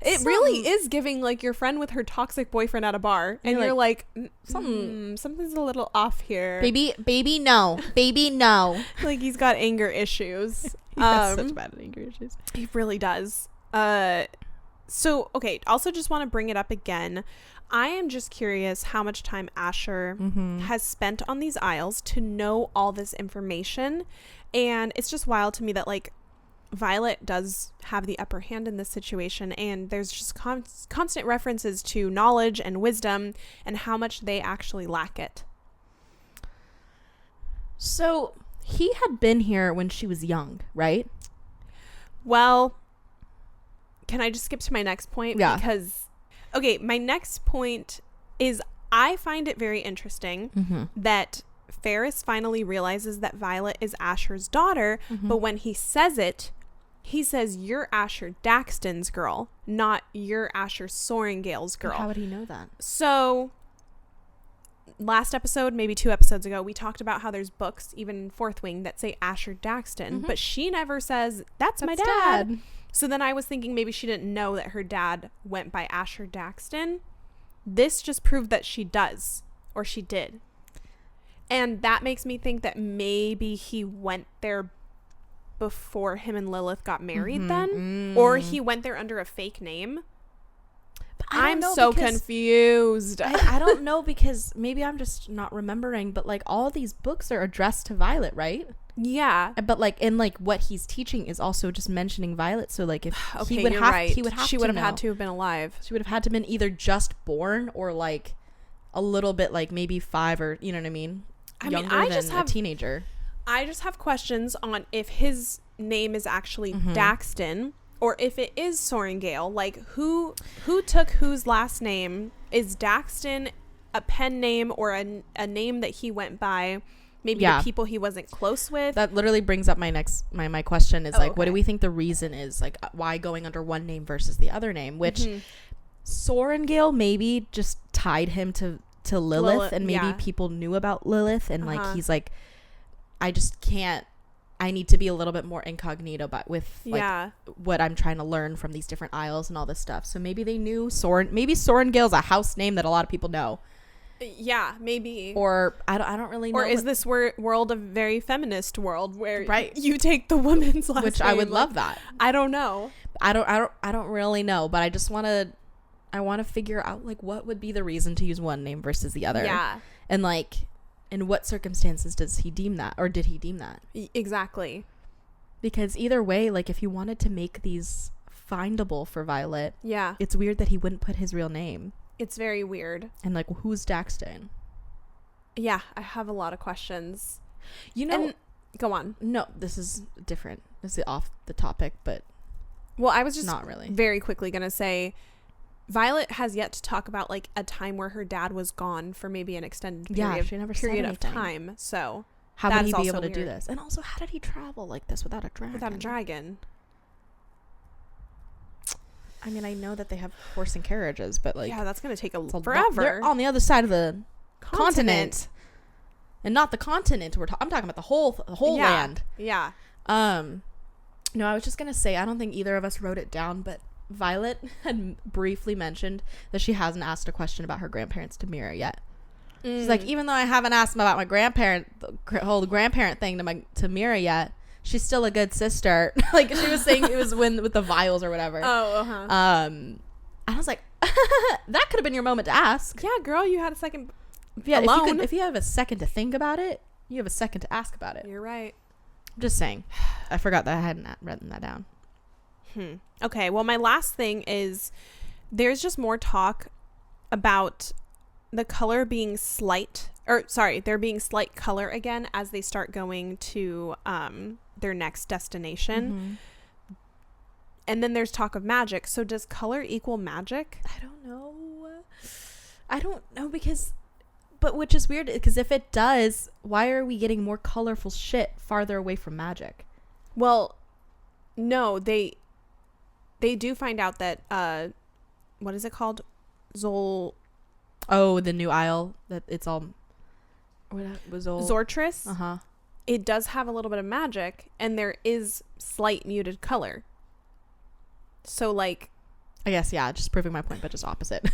it really is giving like your friend with her toxic boyfriend at a bar, and you're like something's a little off here. Baby, no. Baby, no. Like he's got anger issues. He has such bad anger issues. He really does. So okay. Also, just want to bring it up again. I am just curious how much time Asher has spent on these isles to know all this information, and it's just wild to me that like Violet does have the upper hand in this situation, and there's just constant references to knowledge and wisdom and how much they actually lack it. So he had been here when she was young, right? Well, can I just skip to my next point? Yeah. Because, okay, my next point is I find it very interesting that Ferris finally realizes that Violet is Asher's daughter, but when he says it, he says, you're Asher Daxton's girl, not you're Asher Sorengale's girl. How would he know that? So last episode, maybe 2 episodes ago, we talked about how there's books, even in Fourth Wing, that say Asher Daxton, but she never says, that's my dad. So then I was thinking maybe she didn't know that her dad went by Asher Daxton. This just proved that she does, or she did. And that makes me think that maybe he went there before him and Lilith got married or he went there under a fake name. But I'm so confused. I don't know, because maybe I'm just not remembering, but like all of these books are addressed to Violet, right? Yeah. But like, and like what he's teaching is also just mentioning Violet. So like if okay, he would you're have, right. he would have she to would have know. had to have been alive. She would have had to have been either just born or like a little bit, like maybe 5 or, you know what I mean? Younger than a teenager. I just have questions on if his name is actually Daxton or if it is Sorengale. Like who took whose last name? Is Daxton a pen name or a name that he went by? Maybe the people he wasn't close with. That literally brings up my next my question is what do we think the reason is, like why going under one name versus the other name, which Sorengale maybe just tied him to Lilith, and maybe people knew about Lilith, and like he's like, I just can't, I need to be a little bit more incognito with like what I'm trying to learn from these different isles and all this stuff. So maybe they knew maybe Sorengale's a house name that a lot of people know. Yeah, maybe. Or I don't really know. Or is this world a very feminist world where you take the woman's last name? Which I would love that. I don't know. I don't really know, but I just want to figure out like what would be the reason to use one name versus the other. Yeah. And like in what circumstances does he deem that, or did he deem that? Exactly. Because either way, like if you wanted to make these findable for Violet, it's weird that he wouldn't put his real name. It's very weird. And like, who's Daxton? Yeah, I have a lot of questions. You know, and, go on. No, this is different. This is off the topic, but well, I was just not really very quickly gonna say, Violet has yet to talk about like a time where her dad was gone for maybe an extended period of time. So how would he be able to do this? And also, how did he travel like this without a dragon? I mean, I know that they have horse and carriages, but like, yeah, that's gonna take forever. They're on the other side of the continent, and not the continent. I'm talking about the whole land. Yeah. No, I was just gonna say, I don't think either of us wrote it down, but Violet had briefly mentioned that she hasn't asked a question about her grandparents to Mira yet. She's like, even though I haven't asked about my grandparent, the whole grandparent thing to Mira yet, she's still a good sister. Like she was saying, it was with the vials or whatever. And I was like, that could have been your moment to ask. Yeah, girl, you had a second. Yeah, if you have a second to think about it, you have a second to ask about it. You're right. I'm just saying. I forgot that I hadn't written that down. Okay, well, my last thing is there's just more talk about the color being there being slight color again as they start going to their next destination. And then there's talk of magic. So does color equal magic? I don't know but which is weird, because if it does, why are we getting more colorful shit farther away from magic? Well, no, they do find out that what is it called? The new isle that it's all was Zortris. It does have a little bit of magic, and there is slight muted color. So like, I guess just proving my point, but just opposite.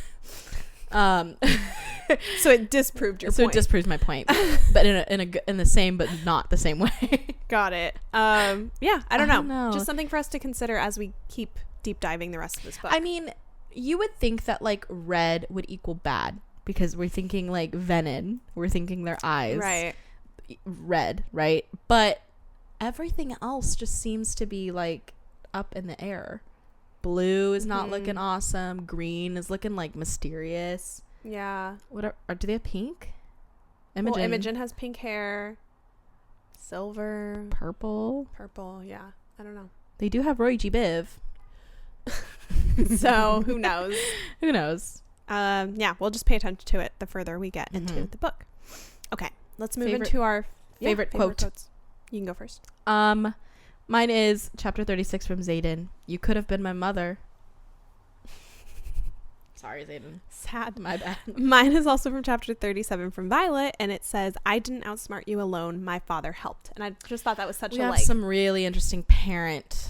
So it disproved your point. So it disproves my point, but in the same but not the same way. Got it. I don't know. Just something for us to consider as we keep deep diving the rest of this book. I mean, you would think that like red would equal bad, because we're thinking like venom, we're thinking their eyes red, right? But everything else just seems to be like up in the air. Blue is not looking awesome. Green is looking like mysterious. Yeah. Do they have pink? Imogen has pink hair. Silver. Purple. Yeah. I don't know. They do have Roy G. Biv. So who knows? Who knows? We'll just pay attention to it the further we get into the book. Okay. Let's move into our favorite quotes. You can go first. Mine is chapter 36 from Xaden. You could have been my mother. Sorry, Xaden. Sad. My bad. Mine is also from chapter 37 from Violet, and it says, I didn't outsmart you alone. My father helped. And I just thought that was such we have some really interesting parent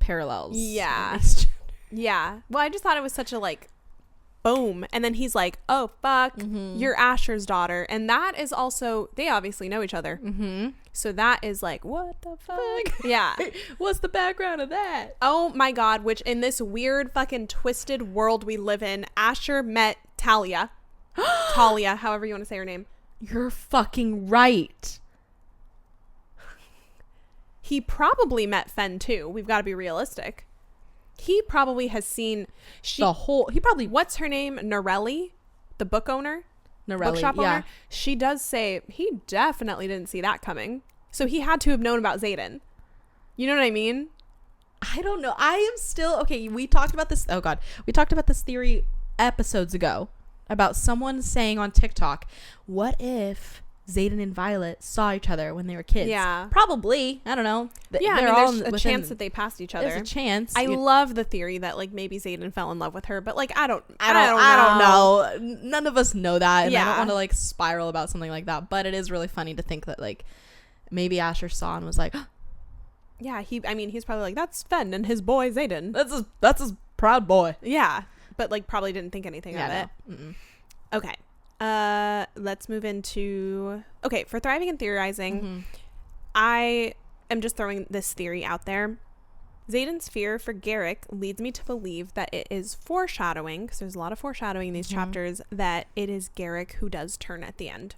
parallels. Yeah. Yeah. Well, I just thought it was such a like, boom. And then he's like, oh, fuck, you're Asher's daughter. And that is also, they obviously know each other. So that is like, what the fuck? Yeah. What's the background of that? Oh my God. Which in this weird fucking twisted world we live in, Asher met Talia. Talia, however you want to say her name. You're fucking right. He probably met Fen too. We've got to be realistic. He probably has seen what's her name? Norelli, the book owner, bookshop owner. She does say he definitely didn't see that coming. So he had to have known about Xaden. You know what I mean? I don't know. I am still okay. We talked about this. Oh God, we talked about this theory episodes ago about someone saying on TikTok, "What if Xaden and Violet saw each other when they were kids?" Yeah, probably. I don't know. There's a chance that they passed each other. There's a chance. I love the theory that like maybe Xaden fell in love with her, but like I don't know. None of us know that, and I don't want to like spiral about something like that. But it is really funny to think that like maybe Asher saw and was like, yeah. He's probably like, that's Fen and his boy Xaden. That's his proud boy. Yeah, but like probably didn't think anything of it. No. Okay. Let's move into for thriving and theorizing. I am just throwing this theory out there. Xaden's fear for Garrick leads me to believe that it is foreshadowing, because there's a lot of foreshadowing in these chapters, that it is Garrick who does turn at the end.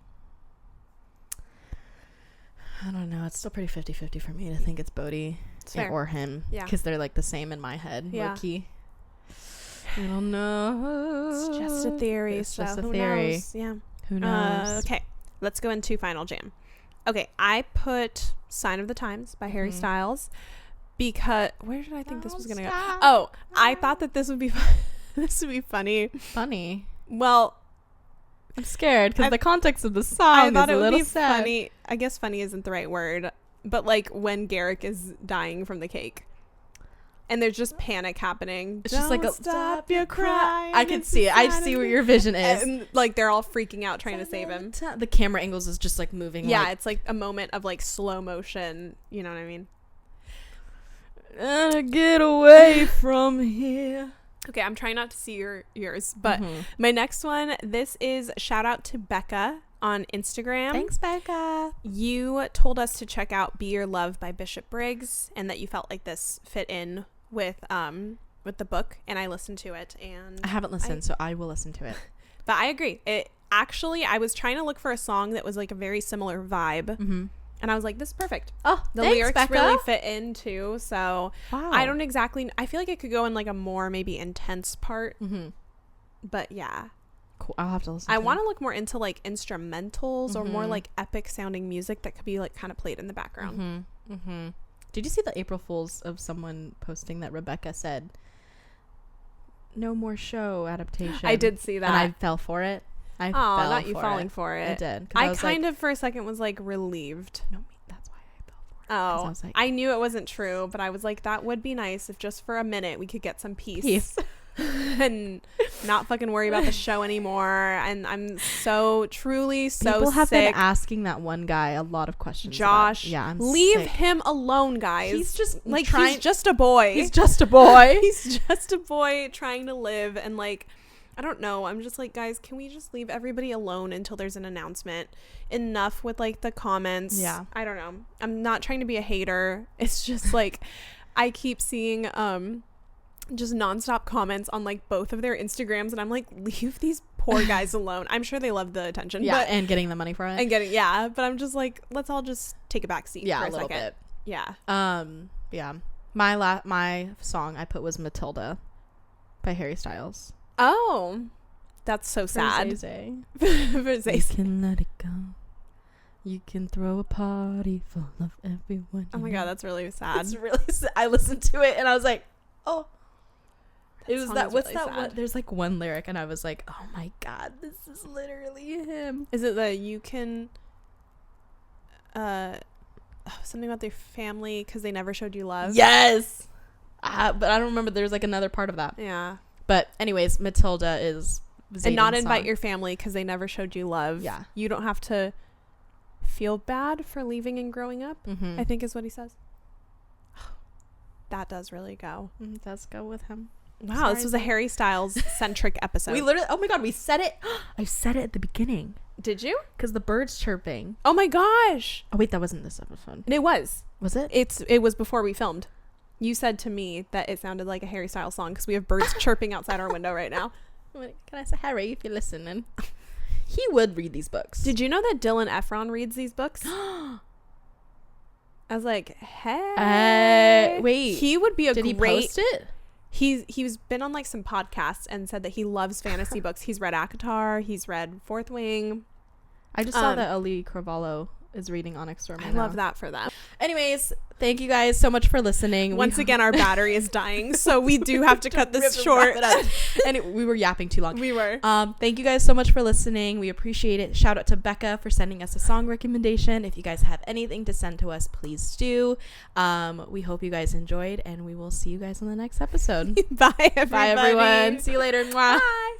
I don't know. It's still pretty 50-50 for me to think it's Bodhi or him, because they're like the same in my head. Low-key. I don't know. It's just a theory. It's just a theory. Knows? Yeah. Who knows? Okay. Let's go into Final Jam. Okay. I put Sign of the Times by Harry Styles because where did I think this was going to go? Oh, I thought that this would be this would be funny. Funny. Well, I'm scared because the context of the song is a little sad. Funny. I guess funny isn't the right word, but like when Garrick is dying from the cake. And there's just panic happening. It's just like a stop your crying. I can see it. I see what your vision is. And like they're all freaking out trying to save him. The camera angles is just like moving. Yeah, it's like a moment of like slow motion. You know what I mean? Get away from here. Okay, I'm trying not to see yours, but my next one. This is shout out to Becca on Instagram. Thanks, Becca. You told us to check out Be Your Love by Bishop Briggs, and that you felt like this fit in with the book, and I listened to it, and I haven't listened, so I will listen to it. But I agree. It actually, I was trying to look for a song that was like a very similar vibe, and I was like, this is perfect. Oh, the thanks, lyrics Becca. really fit in too. So wow. I don't exactly. I feel like it could go in like a more maybe intense part, but yeah. Cool. I'll have to listen. I want to look more into like instrumentals or more like epic sounding music that could be like kind of played in the background. Did you see the April Fools of someone posting that Rebecca said no more show adaptation? I did see that, and I fell for it. Not you falling for it. I did. I kind of for a second was like relieved. No, that's why I fell for it. Oh, I was like, I knew it wasn't true, but I was like, that would be nice if just for a minute we could get some peace. And not fucking worry about the show anymore. And I'm so truly so people have sick. been asking that one guy a lot of questions. Josh, I'm leave sick. him alone, guys. He's just like he's just a boy. He's just a boy. He's just a boy trying to live. And like, I don't know. I'm just like, guys, can we just leave everybody alone until there's an announcement? Enough with like the comments. Yeah. I don't know. I'm not trying to be a hater. It's just like I keep seeing just nonstop comments on like both of their Instagrams, and I'm like, leave these poor guys alone. I'm sure they love the attention, and getting the money for it, but I'm just like, let's all just take a back seat for a little bit. My song I put was Matilda by Harry Styles. Oh, that's so sad. For you can let it go. You can throw a party full of everyone. Oh my god, that's really sad. It's really sad. I listened to it and I was like, oh. It was that. What's really that one? There's like one lyric, and I was like, "Oh my god, this is literally him." Is it the you can? something about their family because they never showed you love. Yes. But I don't remember. There's like another part of that. Yeah. But anyways, Matilda is Xaden's and not invite song. your family because they never showed you love. Yeah. You don't have to feel bad for leaving and growing up, I think is what he says. That does really go. It does go with him. Wow, Sorry, this was a Harry Styles centric episode. We literally, oh my God, we said it. I said it at the beginning. Did you? Because the birds chirping. Oh my gosh. Oh wait, that wasn't this episode. It was. Was it? It was before we filmed. You said to me that it sounded like a Harry Styles song because we have birds chirping outside our window right now. Can I say, Harry, if you're listening? He would read these books. Did you know that Dylan Efron reads these books? I was like, hey. Wait. He would be a Did great... he post it? He's been on like some podcasts and said that he loves fantasy books. He's read ACOTAR. He's read Fourth Wing. I just saw that Ali Carvalho is reading Onyx Storm. I love that for them. Anyways, thank you guys so much for listening. Once again, our battery is dying, so we do have to cut this short. And we were yapping too long. We were. Thank you guys so much for listening. We appreciate it. Shout out to Becca for sending us a song recommendation. If you guys have anything to send to us, please do. We hope you guys enjoyed, and we will see you guys on the next episode. Bye, everybody. Bye, everyone. See you later. Mwah. Bye.